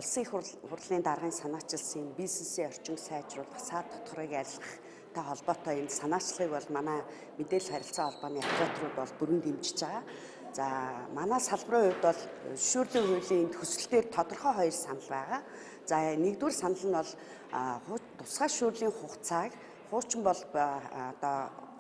улсын их хурлын даргын санаачилсан бизнесийн орчин сайжруулах, саад тодорхойг арилгахтай холбоотой энэ санаачлагыг бол манай мэдээлэл харилцаа холбооны операторууд бол бүрэн дэмжиж байгаа. За манай салбарын хувьд бол зөвшөөрлийн хуулийн төсөлтөөр тодорхой хоёр санал байгаа. За нэгдүгээр санал нь бол тусгай зөвшөөрлийн хугацааг хуучин бол одоо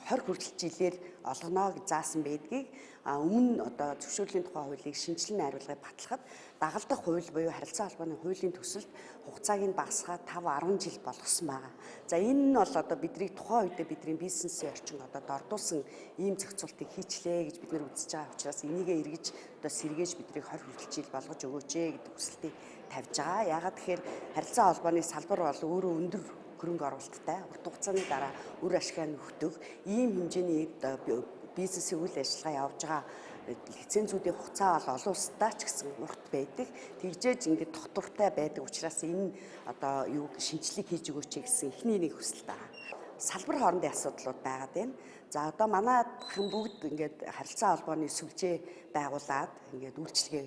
20 хүртэл жилээр олгоно гэж заасан байдгийг өмнө одоо зөвшөөрлийн тухай хуулийг шинжилэн найруулгыг батлахад дагалдах хууль буюу харилцаа холбооны хуулийн төсөлд хугацааг нь багасгаад 5-10 жил болгосон байгаа. За энэ нь бол одоо бидний тухайн үедээ бидний бизнесийн орчин одоо дордуулсан ийм зохицуултыг хийчлээ гэж бид нэр үзэж байгаа учраас энийгээ эргэж одоо сэргээж бидрийг 20 хүртэл жил болгож өгөөч гэдэг хүсэлтийг тавьж байгаа. Яагаад тэгэхээр харилцаа холбооны салбар бол өөрөө өндөр хөрөнгө оруулалттай урт хугацааны дараа үр ашгаа нөхдөг ийм хэмжээний бизнесийн үйл ажиллагаа явж байгаа лицензүүдийн хугацаа бол олон улстай ч гэсэн урт байдаг. Тэгжээж ингээд дотвортой байдаг учраас энэ одоо юу шинжилгээ хийж өгөөч гэсэн эхний нэг хүсэлт байгаа. Салбар хоорондын асуудлууд байгаад байна. За одоо манайхан бүгд ингээд харилцаа холбооны сүлжээ байгуулад ингээд үйлчлэгээ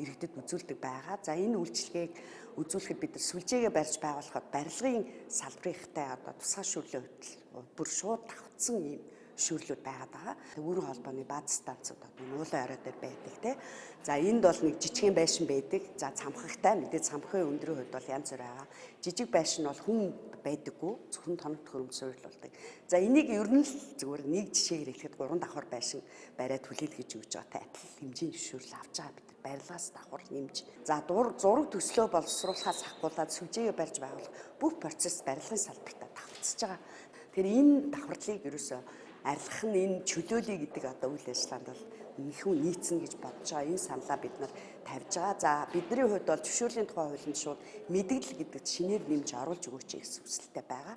иргэдэд үзүүлдэг байгаа. За энэ үйлчлэгийг үзүүлэхэд бид нар сүлжээгээ барьж байгуулахад барилгын салбарынхтай одоо тусгай зөвшөөрлөө бүр шууд давтсан ийм зөвшөөрлүүд байгаад байгаа. Өөрийн холбооны бааз станцууд одоо нуулын орой дээр байдаг те. За энд бол нэг жижигхэн байшин байдаг. За цамхагтай мэдээ цамхын өндрийн хувьд бол янз бүр байгаа. Жижиг байшин бол хүн байдаггүй зөвхөн тоног төхөөрөмж суурилуулдаг. За энийг ер нь л зүгээр нэг жишээгээр хэлэхэд 3 давхар байшин бариад хүлээлгэж өгч байгаатай адил хэмжээний зөвшөөрөл авч байгаа бид. Барилгаас давхар нэмж. За зураг төслөө боловсруулахаас ахгуулаад сүлжээгээ барьж байгуулах бүх процесс барилгын салбартаа давтагдчихж байгаа. Тэгэхээр энэ давхарлыг ерөөсөө арилгах нь энэ чөлөөлөе гэдэг одоо үйл ажиллагаанд бол нөхөн нийцнэ гэж бодож байгаа. Энэ саналаа бид нар тавьж байгаа. За бидний хувьд бол зөвшөөрлийн тухай хуулинд шууд мэдээлэл гэдэг шинээр нэмж оруулж өгөөч гэсэн хүсэлтэй байгаа.